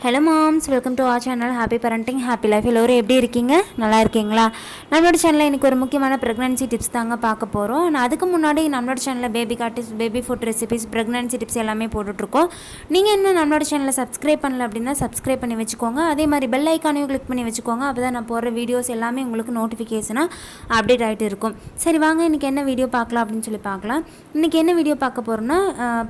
Hello moms, welcome to R channel. Happy parenting, happy life. எல்லோரும் எப்படி இருக்கீங்க? நல்லா இருக்கீங்களா? நம்மளோட சேனலில் இன்றைக்கி ஒரு முக்கியமான ப்ரெக்னன்சி டிப்ஸ் தாங்க பார்க்க போகிறோம். நான் அதுக்கு முன்னாடி நம்மளோட சேனலில் பேபி கார்டிஸ், baby food recipes, pregnancy tips எல்லாமே போட்டுட்ருக்கோம். நீங்கள் இன்னும் நம்மளோட சேனலை சப்ஸ்கிரைப் பண்ணல அப்படின்னா சப்ஸ்கிரைப் பண்ணி வச்சுக்கோங்க. அதே மாதிரி பெல் ஐக்கானையும் கிளிக் பண்ணி வச்சுக்கோங்க. அப்போ தான் நான் போடுற வீடியோஸ் எல்லாமே உங்களுக்கு நோட்டிஃபிகேஷனாக அப்டேட் ஆகிட்டு இருக்கும். சரி வாங்க, இன்றைக்கி என்ன வீடியோ பார்க்கலாம் அப்படின்னு சொல்லி பார்க்கலாம். இன்றைக்கி என்ன வீடியோ பார்க்க போகிறோன்னா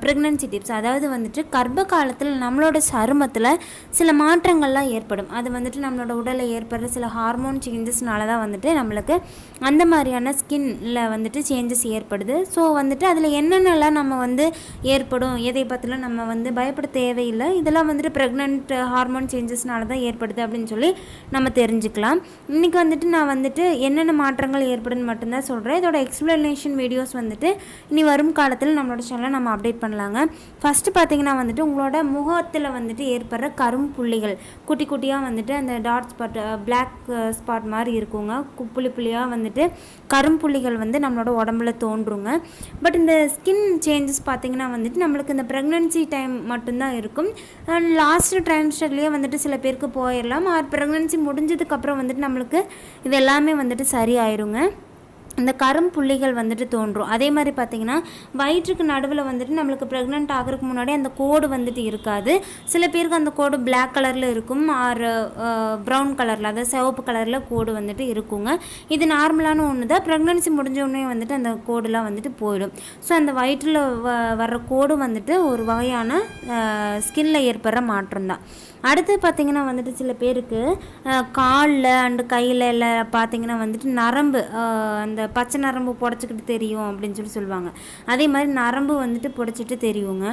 ப்ரெக்னன்சி டிப்ஸ். அதாவது வந்துட்டு கர்ப்ப காலத்தில் நம்மளோட சருமத்தில் சில மாற்றங்கள்லாம் ஏற்படும். அது வந்துட்டு நம்மளோட உடலில் ஏற்படுற சில ஹார்மோன் சேஞ்சஸ்னால தான் வந்துட்டு நம்மளுக்கு அந்த மாதிரியான ஸ்கின்ல வந்துட்டு சேஞ்சஸ் ஏற்படுது. ஸோ வந்துட்டு அதில் என்னென்னலாம் நம்ம வந்து ஏற்படும், எதை பற்றிலாம் நம்ம வந்து பயப்பட தேவையில்லை. இதெல்லாம் வந்துட்டு ப்ரெக்னென்ட் ஹார்மோன் சேஞ்சஸ்னால தான் ஏற்படுது அப்படின்னு சொல்லி நம்ம தெரிஞ்சுக்கலாம். இன்றைக்கி வந்துட்டு நான் வந்துட்டு என்னென்ன மாற்றங்கள் ஏற்படுன்னு மட்டும்தான் சொல்கிறேன். இதோட எக்ஸ்ப்ளனேஷன் வீடியோஸ் வந்துட்டு இனி வரும் காலத்தில் நம்மளோட சேனலில் நம்ம அப்டேட் பண்ணலாங்க. ஃபஸ்ட்டு பார்த்தீங்கன்னா வந்துட்டு உங்களோட முகத்தில் வந்துட்டு ஏற்படுற புள்ளிகள் குட்டி குட்டியாக வந்துட்டு அந்த டாட் ஸ்பாட், பிளாக் ஸ்பாட் மாதிரி இருக்குங்க. புள்ளி புள்ளியாக வந்துட்டு கரும்புள்ளிகள் வந்து நம்மளோட உடம்புல தோன்றுங்க. பட் இந்த ஸ்கின் சேஞ்சஸ் பார்த்திங்கன்னா வந்துட்டு நம்மளுக்கு இந்த ப்ரெக்னன்சி டைம் மட்டும்தான் இருக்கும். லாஸ்ட் ட்ரைம்ஸ்டர்லேயே வந்துட்டு சில பேருக்கு போயிடலாம். ப்ரெக்னன்சி முடிஞ்சதுக்கப்புறம் வந்துட்டு நம்மளுக்கு இது எல்லாமே வந்துட்டு சரியாயிருங்க. இந்த கரும்புள்ளிகள் வந்துட்டு தோன்றும். அதே மாதிரி பார்த்திங்கன்னா வயிற்றுக்கு நடுவில் வந்துட்டு நம்மளுக்கு ப்ரெக்னென்ட் ஆகிறதுக்கு முன்னாடி அந்த கோடு வந்துட்டு இருக்காது. சில பேருக்கு அந்த கோடு பிளாக் கலரில் இருக்கும், ஆர் ப்ரௌன் கலரில், அதாவது சிவப்பு கலரில் கோடு வந்துட்டு இருக்குங்க. இது நார்மலான ஒன்று தான். ப்ரெக்னன்சி முடிஞ்சோடனே வந்துட்டு அந்த கோடுலாம் வந்துட்டு போயிடும். ஸோ அந்த வயிற்றில் வர்ற கோடு வந்துட்டு ஒரு வகையான ஸ்கின்ல ஏற்படுற மாற்றம் தான். அடுத்து பார்த்திங்கன்னா வந்துட்டு சில பேருக்கு காலில் அண்டு கையில் எல்லாம் பார்த்திங்கன்னா வந்துட்டு நரம்பு, அந்த பச்சை நரம்பு புடச்சிக்கிட்டு தெரியும் அப்படின்னு சொல்லி சொல்லுவாங்க. அதே மாதிரி நரம்பு வந்துட்டு புடச்சிட்டு தெரியுங்க.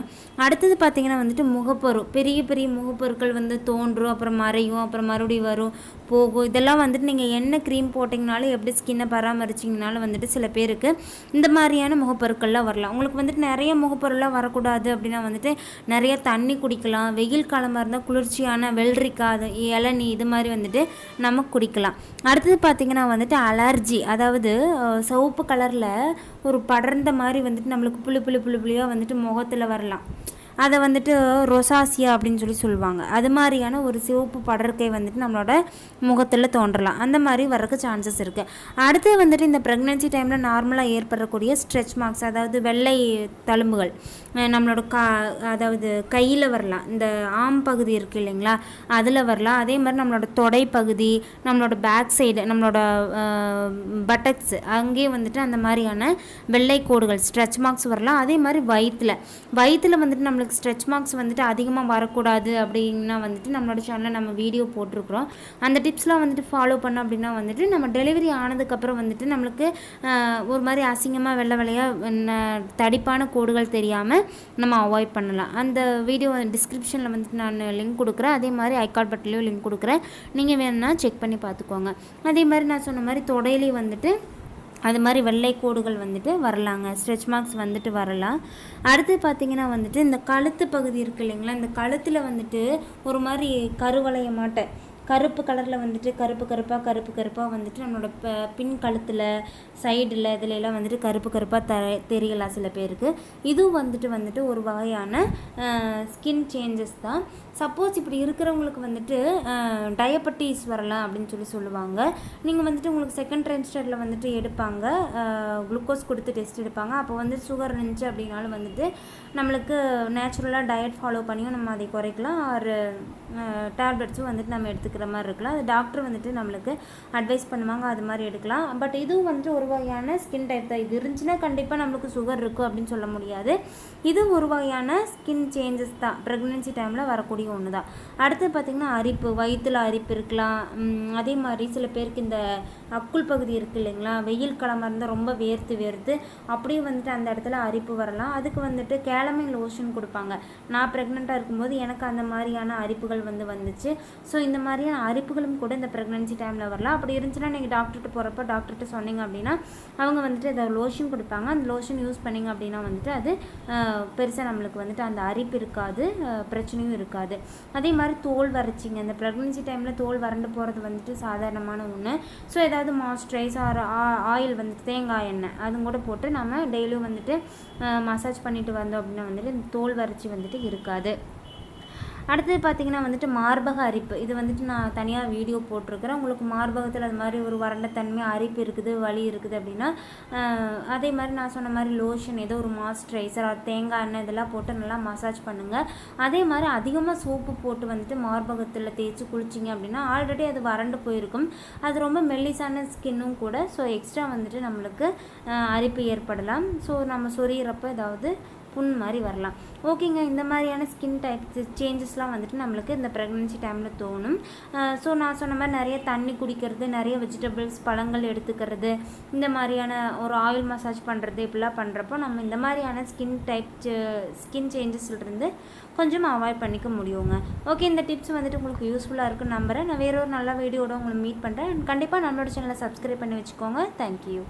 அடுத்தது பார்த்திங்கன்னா வந்துட்டு முகப்பொரு, பெரிய பெரிய முகப்பொருட்கள் வந்து தோன்றும், அப்புறம் மறையும், அப்புறம் மறுபடியும் வரும், போகும். இதெல்லாம் வந்துட்டு நீங்கள் என்ன க்ரீம் போட்டிங்கனாலும் எப்படி ஸ்கின்னை பராமரிச்சிங்கனாலும் வந்துட்டு சில பேருக்கு இந்த மாதிரியான முகப்பொருட்கள்லாம் வரலாம். உங்களுக்கு வந்துட்டு நிறைய முகப்பொருள்லாம் வரக்கூடாது அப்படின்னா வந்துட்டு நிறைய தண்ணி குடிக்கலாம். வெயில் காலமாக இருந்தால் குளிர்ச்சியான வெள்ளரிக்காய், இளநீ இது மாதிரி வந்துட்டு நம்ம குடிக்கலாம். அடுத்தது பார்த்திங்கன்னா வந்துட்டு அலர்ஜி, அதாவது சிவப்பு கலரில் ஒரு படர்ந்த மாதிரி வந்துட்டு நம்மளுக்கு புள்ளியாக வந்துட்டு முகத்தில் வரலாம். அதை வந்துட்டு ரொசாசியா அப்படின்னு சொல்லி சொல்லுவாங்க. அது மாதிரியான ஒரு சிவப்பு படர்க்கை வந்துட்டு நம்மளோட முகத்தில் தோன்றலாம். அந்த மாதிரி வரக்கு சான்சஸ் இருக்குது. அடுத்து வந்துட்டு இந்த ப்ரெக்னன்சி டைமில் நார்மலாக ஏற்படக்கூடிய ஸ்ட்ரெச் மார்க்ஸ், அதாவது வெள்ளை தழும்புகள் நம்மளோட அதாவது கையில் வரலாம், இந்த ஆம் பகுதி இருக்குது இல்லைங்களா, அதில் வரலாம். அதே மாதிரி நம்மளோட தொடை பகுதி, நம்மளோட பேக் சைடு, நம்மளோட பட்டக்ஸ் அங்கேயே வந்துட்டு அந்த மாதிரியான வெள்ளை கோடுகள் ஸ்ட்ரெச் மார்க்ஸ் வரலாம். அதே மாதிரி வயிற்றில் வந்துட்டு நம்மளுக்கு ஸ்ட்ரெச் மார்க்ஸ் வந்துட்டு அதிகமாக வரக்கூடாது அப்படின்னா வந்துட்டு நம்மளோட சேனலில் நம்ம வீடியோ போட்டிருக்கிறோம். அந்த டிப்ஸ்லாம் வந்துட்டு ஃபாலோ பண்ணோம் அப்படின்னா வந்துட்டு நம்ம டெலிவரி ஆனதுக்கப்புறம் வந்துட்டு நம்மளுக்கு ஒரு மாதிரி அசிங்கமாக வெள்ளையாக தடிப்பான கோடுகள் தெரியாமல் நம்ம அவாய்ட் பண்ணலாம். அந்த வீடியோ டிஸ்கிரிப்ஷனில் வந்துட்டு நான் லிங்க் கொடுக்குறேன். அதே மாதிரி ஐகார்ட் பட்டிலையும் லிங்க் கொடுக்குறேன். நீங்கள் வேணும்னா செக் பண்ணி பார்த்துக்கோங்க. அதே மாதிரி நான் சொன்ன மாதிரி தொடையிலையும் வந்துட்டு அது மாதிரி வெள்ளை கோடுகள் வந்துட்டு வரலாங்க, ஸ்ட்ரெச் மார்க்ஸ் வந்துட்டு வரலாம். அடுத்து பார்த்திங்கன்னா வந்துட்டு இந்த கழுத்து பகுதி இருக்குது இல்லைங்களா, இந்த கழுத்தில் வந்துட்டு ஒரு மாதிரி கருவளைய மாட்டை கருப்பு கலரில் வந்துட்டு கருப்பாக வந்துட்டு நம்மளோட பின் கழுத்தில் சைடில் இதிலெல்லாம் வந்துட்டு கருப்பாக தெரியலாம் சில பேருக்கு. இதுவும் வந்துட்டு ஒரு வகையான ஸ்கின் சேஞ்சஸ் தான். சப்போஸ் இப்படி இருக்கிறவங்களுக்கு வந்துட்டு டயபெட்டிஸ் வரலாம் அப்படின்னு சொல்லுவாங்க. நீங்கள் வந்துட்டு உங்களுக்கு செகண்ட் ட்ரைம்ஸ்டரில் வந்துட்டு எடுப்பாங்க, குளுக்கோஸ் கொடுத்து டெஸ்ட் எடுப்பாங்க. அப்போ வந்து சுகர் இருந்துச்சு அப்படின்னாலும் வந்துட்டு நம்மளுக்கு நேச்சுரலாக டயட் ஃபாலோ பண்ணியும் நம்ம அதை குறைக்கலாம். ஒரு டேப்லெட்ஸும் வந்துட்டு நம்ம எடுத்துக்கிற மாதிரி இருக்கலாம். அது டாக்டர் வந்துட்டு நம்மளுக்கு அட்வைஸ் பண்ணுவாங்க, அது மாதிரி எடுக்கலாம். பட் இதுவும் வந்துட்டு ஒரு வகையான ஸ்கின் டைப் தான். இது இருந்துச்சுன்னா கண்டிப்பாக நம்மளுக்கு சுகர் இருக்கும் அப்படின்னு சொல்ல முடியாது. இது ஒரு வகையான ஸ்கின் சேஞ்சஸ் தான், ப்ரெக்னன்சி டைமில் வரக்கூடிய ஒன்று தான். அடுத்து பார்த்திங்கன்னா அரிப்பு, வயிற்றில் அரிப்பு இருக்கலாம். அதே மாதிரி சில பேருக்கு இந்த அக்குள் பகுதி இருக்குது இல்லைங்களா, வெயில் காலமாக இருந்தால் ரொம்ப வேர்த்து அப்படியே வந்துட்டு அந்த இடத்துல அரிப்பு வரலாம். அதுக்கு வந்துட்டு கேலமைன் லோஷன் கொடுப்பாங்க. நான் ப்ரெக்னெண்ட்டாக இருக்கும்போது எனக்கு அந்த மாதிரியான அரிப்புகள் வந்துச்சு. ஸோ இந்த மாதிரியான அரிப்புகளும் கூட இந்த ப்ரெக்னன்சி டைமில் வரலாம். அப்படி இருந்துச்சுன்னா நீங்கள் டாக்டர்கிட்ட போகிறப்ப டாக்டர்கிட்ட சொன்னீங்க அப்படின்னா அவங்க வந்துட்டு அதை லோஷன் கொடுப்பாங்க. அந்த லோஷன் யூஸ் பண்ணிங்க அப்படின்னா வந்துட்டு அது பெருசாக நம்மளுக்கு வந்துட்டு அந்த அரிப்பு இருக்காது, பிரச்சனையும் இருக்காது. அதே மாதிரி தோல் வறட்சிங்க, இந்த ப்ரெக்னன்சி டைமில் தோல் வறண்டு போகிறது வந்துட்டு சாதாரணமான ஒன்று. ஸோ ஏதாவது மாய்ஸ்சரைஸ் ஆயில் வந்துட்டு தேங்காய் எண்ணெய் அதுவும் கூட போட்டு நம்ம டெய்லியும் வந்துட்டு மசாஜ் பண்ணிட்டு வந்தோம் அப்படின்னா வந்துட்டு இந்த தோல் வறட்சி வந்துட்டு இருக்காது. அடுத்தது பார்த்திங்கன்னா வந்துட்டு மார்பக அரிப்பு. இது வந்துட்டு நான் தனியாக வீடியோ போட்டிருக்கிறேன். உங்களுக்கு மார்பகத்தில் அது மாதிரி ஒரு வறண்ட தன்மை, அரிப்பு இருக்குது, வலி இருக்குது அப்படின்னா அதே மாதிரி நான் சொன்ன மாதிரி லோஷன், ஏதோ ஒரு மாய்ஸ்சரைசர், தேங்காய் எண்ணெய் இதெல்லாம் போட்டு நல்லா மசாஜ் பண்ணுங்கள். அதே மாதிரி அதிகமாக சோப்பு போட்டு வந்துட்டு மார்பகத்தில் தேய்ச்சி குளிச்சிங்க அப்படின்னா ஆல்ரெடி அது வறண்டு போயிருக்கும். அது ரொம்ப மெல்லிசான ஸ்கின்னும் கூட. ஸோ எக்ஸ்ட்ரா வந்துட்டு நம்மளுக்கு அரிப்பு ஏற்படலாம். ஸோ நம்ம சொரியிறப்போ ஏதாவது புண் மாதிரி வரலாம். ஓகேங்க, இந்த மாதிரியான ஸ்கின் டைப் சேஞ்சஸ்லாம் வந்துட்டு நம்மளுக்கு இந்த ப்ரெக்னென்சி டைமில் தோணும். ஸோ நான் சொன்ன மாதிரி நிறைய தண்ணி குடிக்கிறது, நிறைய வெஜிடபிள்ஸ் பழங்கள் எடுத்துக்கிறது, இந்த மாதிரியான ஒரு ஆயில் மசாஜ் பண்ணுறது, இப்படிலாம் பண்ணுறப்போ நம்ம இந்த மாதிரியான ஸ்கின் சேஞ்சஸ்லேருந்து கொஞ்சம் அவாய்ட் பண்ணிக்க முடியுங்க. ஓகே, இந்த டிப்ஸ் வந்துட்டு உங்களுக்கு யூஸ்ஃபுல்லாக இருக்குன்னு நம்புகிறேன். நான் வேற ஒரு நல்ல வீடியோட உங்களை மீட் பண்ணுறேன். கண்டிப்பாக நம்மளோட சேனலை சப்ஸ்கிரைப் பண்ணி வச்சுக்கோங்க. தேங்க்யூ.